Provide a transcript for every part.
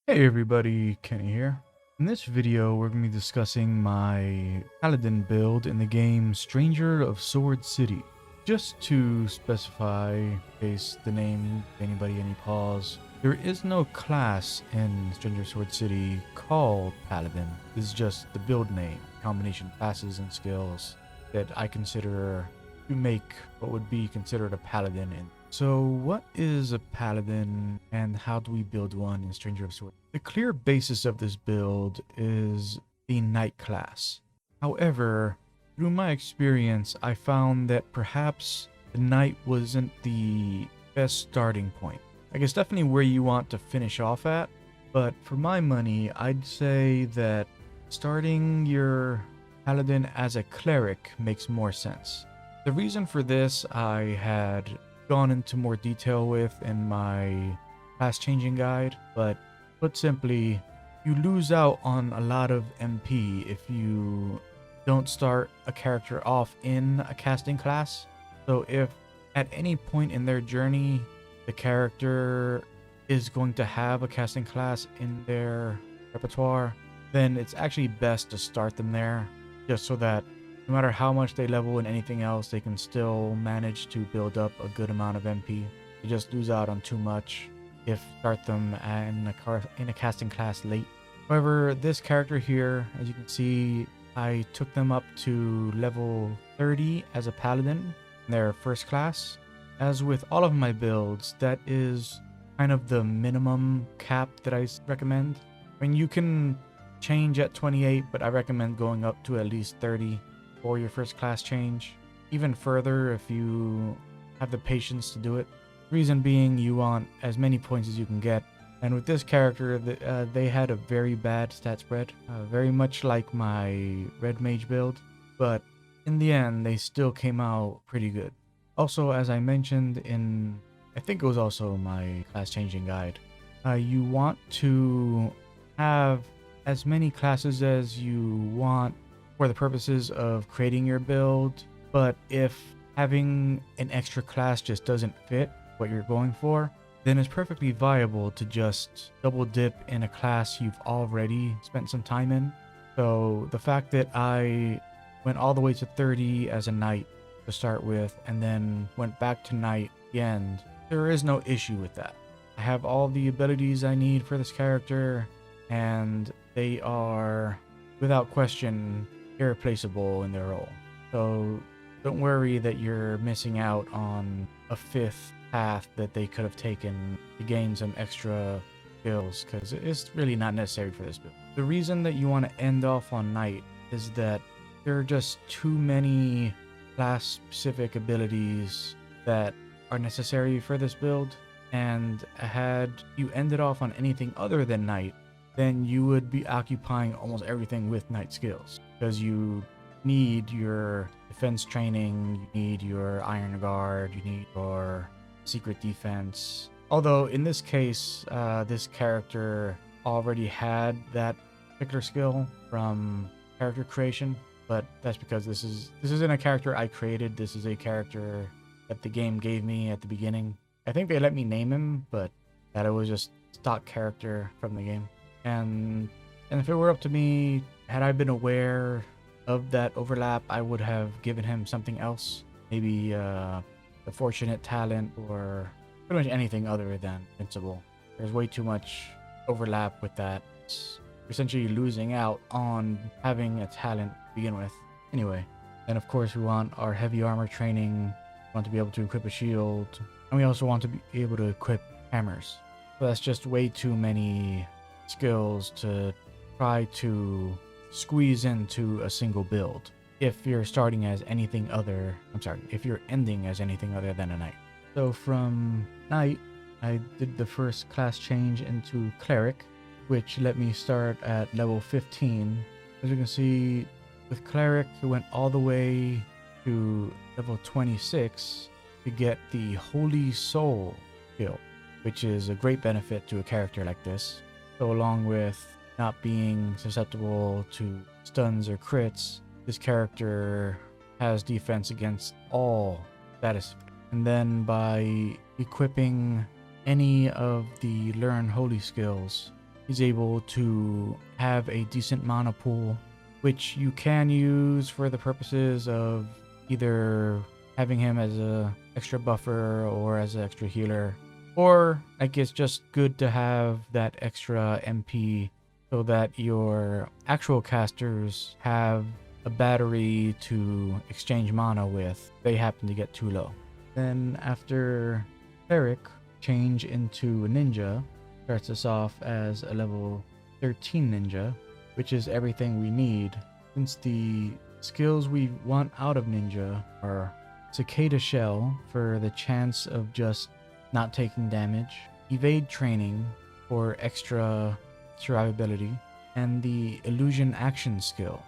Hey everybody, Kenny here. In this video, we're going to be discussing my Paladin build in the game Stranger of Sword City. Just to specify, in case the name gave anybody any pause, there is no class in Stranger of Sword City called Paladin. This is just the build name, combination of classes and skills that I consider to make what would be considered a Paladin in. So what is a Paladin and how do we build one in Stranger of Swords? The clear basis of this build is the Knight class. However, through my experience, I found that perhaps the Knight wasn't the best starting point. I guess definitely where you want to finish off at, but for my money, I'd say that starting your Paladin as a cleric makes more sense. The reason for this I had gone into more detail with in my class changing guide, but put simply, you lose out on a lot of MP if you don't start a character off in a casting class. So if at any point in their journey the character is going to have a casting class in their repertoire, then it's actually best to start them there, just so that no matter how much they level in anything else, they can still manage to build up a good amount of MP. They just lose out on too much if start them in a casting class late. However, this character here, as you can see, I took them up to level 30 as a paladin in their first class. As with all of my builds, that is kind of the minimum cap that I recommend. I mean, you can change at 28, but I recommend going up to at least 30 for your first class change. Even further if you have the patience to do it. Reason being, you want as many points as you can get. And with this character, they had a very bad stat spread, very much like my red mage build, but in the end they still came out pretty good. Also, as I mentioned in, I think it was also my class changing guide, you want to have as many classes as you want for the purposes of creating your build, but if having an extra class just doesn't fit what you're going for, then it's perfectly viable to just double dip in a class you've already spent some time in. So the fact that I went all the way to 30 as a knight to start with and then went back to knight at the end, there is no issue with that. I have all the abilities I need for this character, and they are without question irreplaceable in their role. So don't worry that you're missing out on a fifth path that they could have taken to gain some extra skills, because it's really not necessary for this build. The reason that you want to end off on knight is that there are just too many class specific abilities that are necessary for this build, and had you ended off on anything other than knight, then you would be occupying almost everything with knight skills, because you need your defense training, you need your iron guard, you need your secret defense. Although in this case, this character already had that particular skill from character creation, but that's because this isn't a character I created. This is a character that the game gave me at the beginning. I think they let me name him, but that it was just stock character from the game. And if it were up to me, had I been aware of that overlap, I would have given him something else. Maybe the fortunate talent, or pretty much anything other than invincible. There's way too much overlap with that. It's essentially losing out on having a talent to begin with. Anyway, and of course we want our heavy armor training, we want to be able to equip a shield, and we also want to be able to equip hammers. So that's just way too many skills to try to squeeze into a single build if you're starting as anything other, if you're ending as anything other than a knight. So from knight, I did the first class change into cleric, which let me start at level 15. As you can see, with cleric, it went all the way to level 26 to get the Holy Soul skill, which is a great benefit to a character like this. So along with not being susceptible to stuns or crits, this character has defense against all status. And then by equipping any of the learn holy skills, he's able to have a decent mana pool, which you can use for the purposes of either having him as a extra buffer or as an extra healer, or like it's just good to have that extra MP so that your actual casters have a battery to exchange mana with if they happen to get too low. Then after Cleric, change into a ninja. Starts us off as a level 13 ninja, which is everything we need, since the skills we want out of ninja are Cicada Shell for the chance of just not taking damage, Evade Training for extra survivability, and the Illusion Action skill.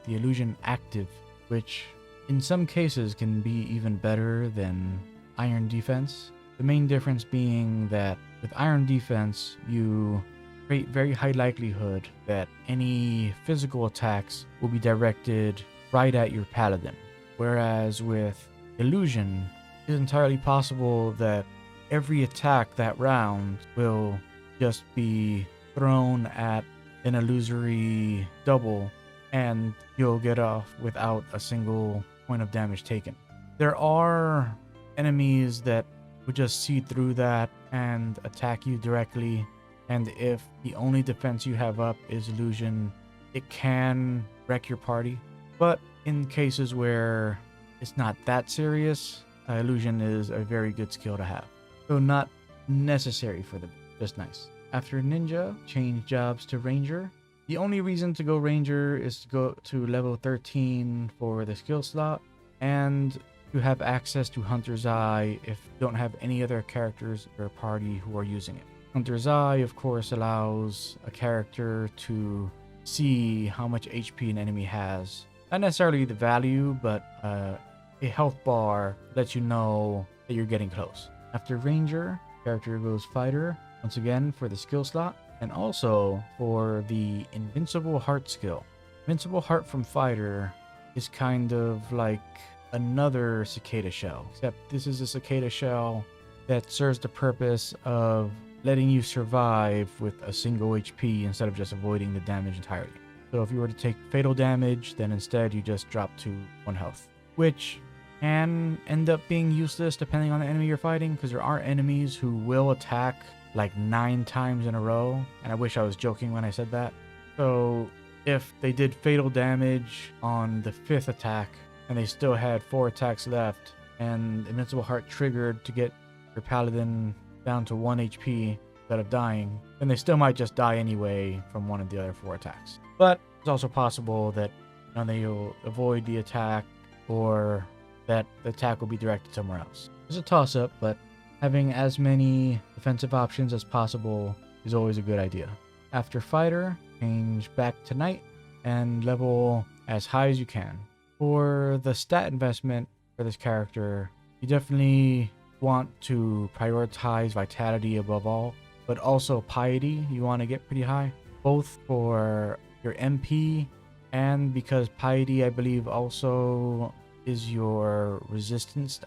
The Illusion Active, which in some cases can be even better than Iron Defense. The main difference being that with Iron Defense, you create very high likelihood that any physical attacks will be directed right at your Paladin. Whereas with Illusion, it's entirely possible that every attack that round will just be thrown at an illusory double, and you'll get off without a single point of damage taken. There are enemies that would just see through that and attack you directly, and if the only defense you have up is illusion, it can wreck your party. But in cases where it's not that serious, illusion is a very good skill to have. So not necessary for the just nice. After ninja, change jobs to ranger. The only reason to go ranger is to go to level 13 for the skill slot, and you have access to Hunter's Eye if you don't have any other characters or party who are using it. Hunter's Eye, of course, allows a character to see how much HP an enemy has. Not necessarily the value, but a health bar lets you know that you're getting close. After Ranger, character goes Fighter, once again for the skill slot, and also for the Invincible Heart skill. Invincible Heart from Fighter is kind of like another Cicada Shell, except this is a Cicada Shell that serves the purpose of letting you survive with a single HP instead of just avoiding the damage entirely. So if you were to take fatal damage, then instead you just drop to 1 health, which can end up being useless depending on the enemy you're fighting, because there are enemies who will attack like 9 times in a row, and I wish I was joking when I said that. So if they did fatal damage on the 5th attack and they still had 4 attacks left, and Invincible Heart triggered to get your Paladin down to 1 HP instead of dying, then they still might just die anyway from one of the other 4 attacks. But it's also possible that they'll avoid the attack, or that the attack will be directed somewhere else. It's a toss-up, but having as many defensive options as possible is always a good idea. After Fighter, change back to Knight and level as high as you can. For the stat investment for this character, you definitely want to prioritize Vitality above all, but also Piety you want to get pretty high, both for your MP and because Piety, I believe, also is your resistance,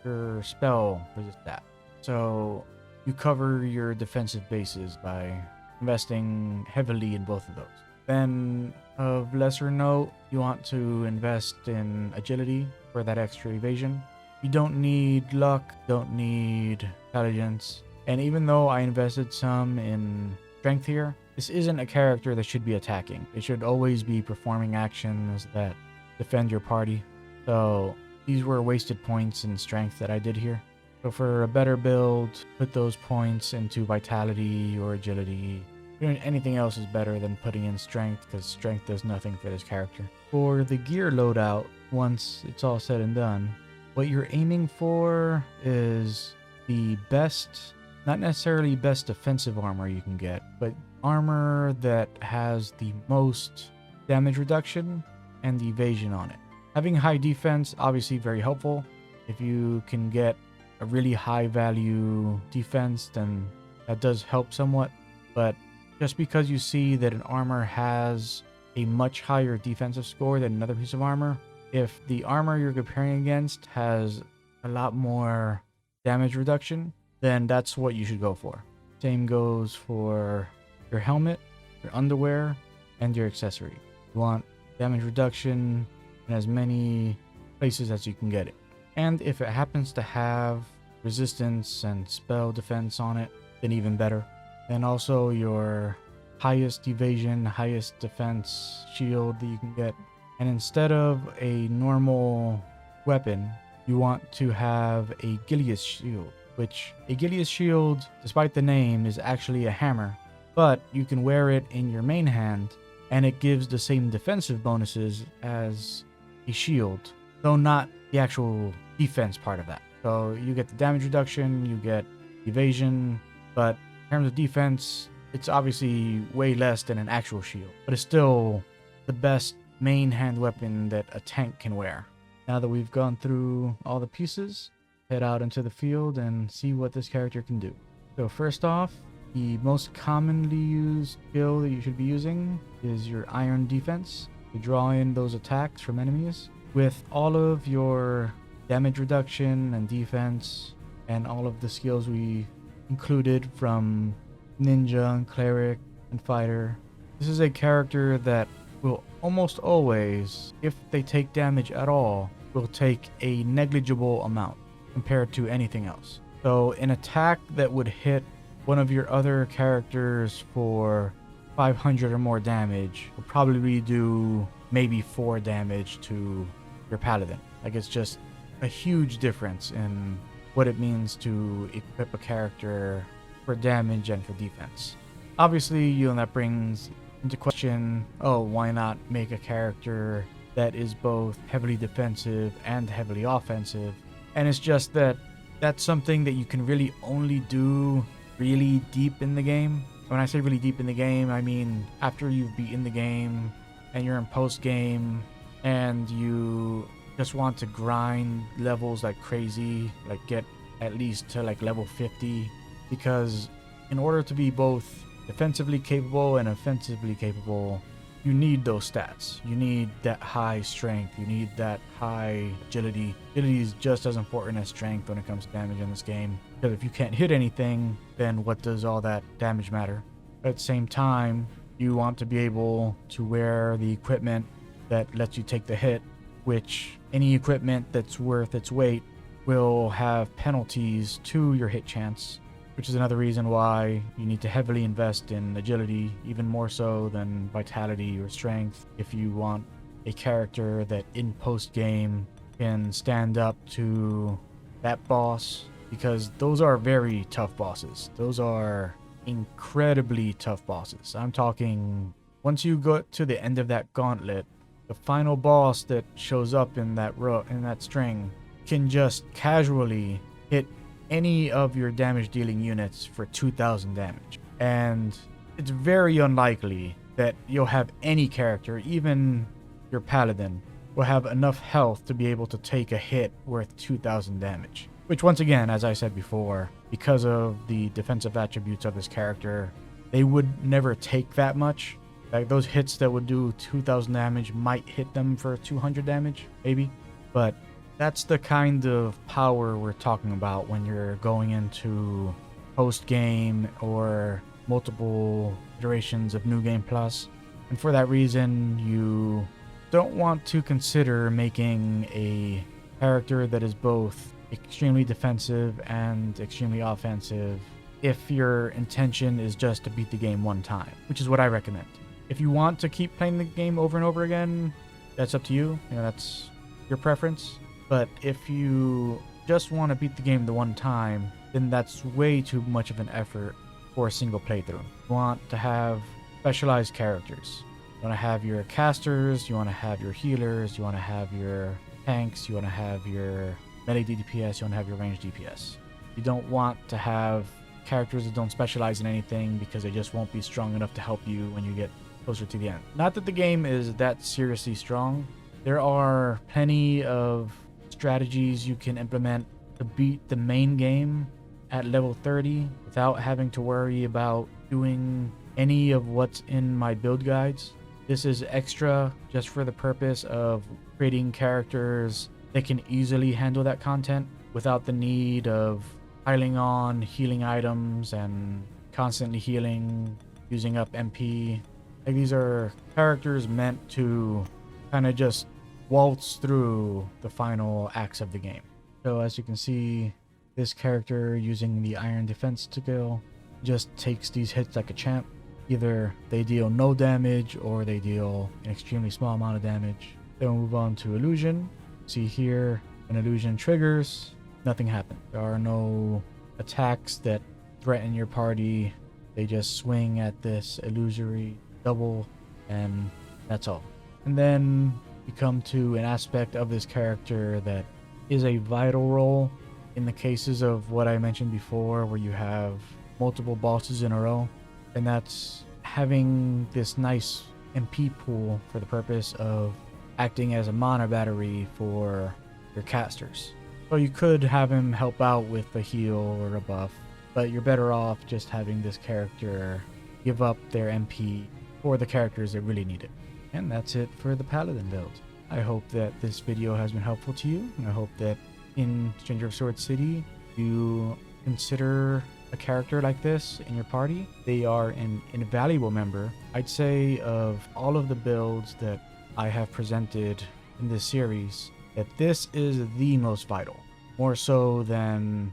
your spell resist stat. So you cover your defensive bases by investing heavily in both of those. Then of lesser note, you want to invest in agility for that extra evasion. You don't need luck, don't need intelligence. And even though I invested some in strength here, this isn't a character that should be attacking. It should always be performing actions that defend your party. So these were wasted points in strength that I did here. So for a better build, put those points into vitality or agility. Anything else is better than putting in strength, because strength does nothing for this character. For the gear loadout, once it's all said and done, what you're aiming for is the best, not necessarily best defensive armor you can get, but armor that has the most damage reduction and the evasion on it. Having high defense, obviously very helpful. If you can get a really high value defense, then that does help somewhat. But just because you see that an armor has a much higher defensive score than another piece of armor, if the armor you're comparing against has a lot more damage reduction, then that's what you should go for. Same goes for your helmet, your underwear, and your accessory. You want damage reduction in as many places as you can get it. And if it happens to have resistance and spell defense on it, then even better. And also your highest evasion, highest defense shield that you can get. And instead of a normal weapon, you want to have a Gileas shield, which a Gileas shield, despite the name, is actually a hammer, but you can wear it in your main hand and it gives the same defensive bonuses as a shield, though not the actual defense part of that. So you get the damage reduction, you get evasion, but in terms of defense, it's obviously way less than an actual shield, but it's still the best main hand weapon that a tank can wear. Now that we've gone through all the pieces, head out into the field and see what this character can do. So first off, the most commonly used skill that you should be using is your iron defense to draw in those attacks from enemies. With all of your damage reduction and defense and all of the skills we included from ninja and cleric and fighter, this is a character that will almost always, if they take damage at all, will take a negligible amount compared to anything else. So an attack that would hit one of your other characters for 500 or more damage will probably do maybe 4 damage to your paladin. Like, it's just a huge difference in what it means to equip a character for damage and for defense. Obviously, that brings into question, why not make a character that is both heavily defensive and heavily offensive? And it's just that that's something that you can really only do really deep in the game. When I say really deep in the game, I mean after you've beaten the game and you're in post game and you just want to grind levels like crazy, like get at least to like level 50, because in order to be both defensively capable and offensively capable, you need those stats. You need that high strength. You need that high agility. Agility is just as important as strength when it comes to damage in this game. Because if you can't hit anything, then what does all that damage matter? At the same time, you want to be able to wear the equipment that lets you take the hit, which any equipment that's worth its weight will have penalties to your hit chance, which is another reason why you need to heavily invest in agility, even more so than vitality or strength, if you want a character that in post-game can stand up to that boss, because those are very tough bosses. Those are incredibly tough bosses. I'm talking, once you go to the end of that gauntlet, the final boss that shows up in that string can just casually hit any of your damage dealing units for 2,000 damage. And it's very unlikely that you'll have any character, even your paladin, will have enough health to be able to take a hit worth 2,000 damage. Which, once again, as I said before, because of the defensive attributes of this character, they would never take that much. Like, those hits that would do 2,000 damage might hit them for 200 damage, maybe. But that's the kind of power we're talking about when you're going into post-game or multiple iterations of New Game Plus. And for that reason, you don't want to consider making a character that is both extremely defensive and extremely offensive if your intention is just to beat the game one time, which is what I recommend. If you want to keep playing the game over and over again, that's up to you. That's your preference. But if you just want to beat the game the one time, then that's way too much of an effort for a single playthrough. You want to have specialized characters. You want to have your casters, you want to have your healers, you want to have your tanks, you want to have your melee DPS, you want to have your ranged DPS. You don't want to have characters that don't specialize in anything because they just won't be strong enough to help you when you get closer to the end. Not that the game is that seriously strong. There are plenty of strategies you can implement to beat the main game at level 30 without having to worry about doing any of what's in my build guides. This is extra just for the purpose of creating characters that can easily handle that content without the need of piling on healing items and constantly healing using up MP. Like, these are characters meant to kind of just waltz through the final acts of the game. So as you can see, this character using the Iron Defense skill just takes these hits like a champ. Either they deal no damage or they deal an extremely small amount of damage. Then we'll move on to Illusion. See here, when Illusion triggers, nothing happens. There are no attacks that threaten your party. They just swing at this illusory double, and that's all. And then you come to an aspect of this character that is a vital role in the cases of what I mentioned before, where you have multiple bosses in a row, and that's having this nice MP pool for the purpose of acting as a mana battery for your casters. So you could have him help out with a heal or a buff, but you're better off just having this character give up their MP for the characters that really need it. And that's it for the Paladin build. I hope that this video has been helpful to you, and I hope that in Stranger of Sword City you consider a character like this in your party. They are an invaluable member. I'd say of all of the builds that I have presented in this series, that this is the most vital. More so than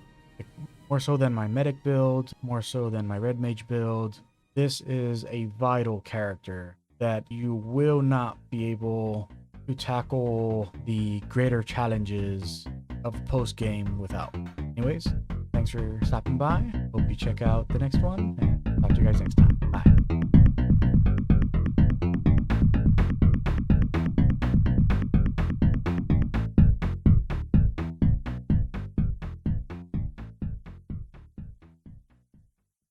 my medic build, more so than my red mage build. This is a vital character that you will not be able to tackle the greater challenges of post-game without. Anyways, thanks for stopping by. Hope you check out the next one, and talk to you guys next time.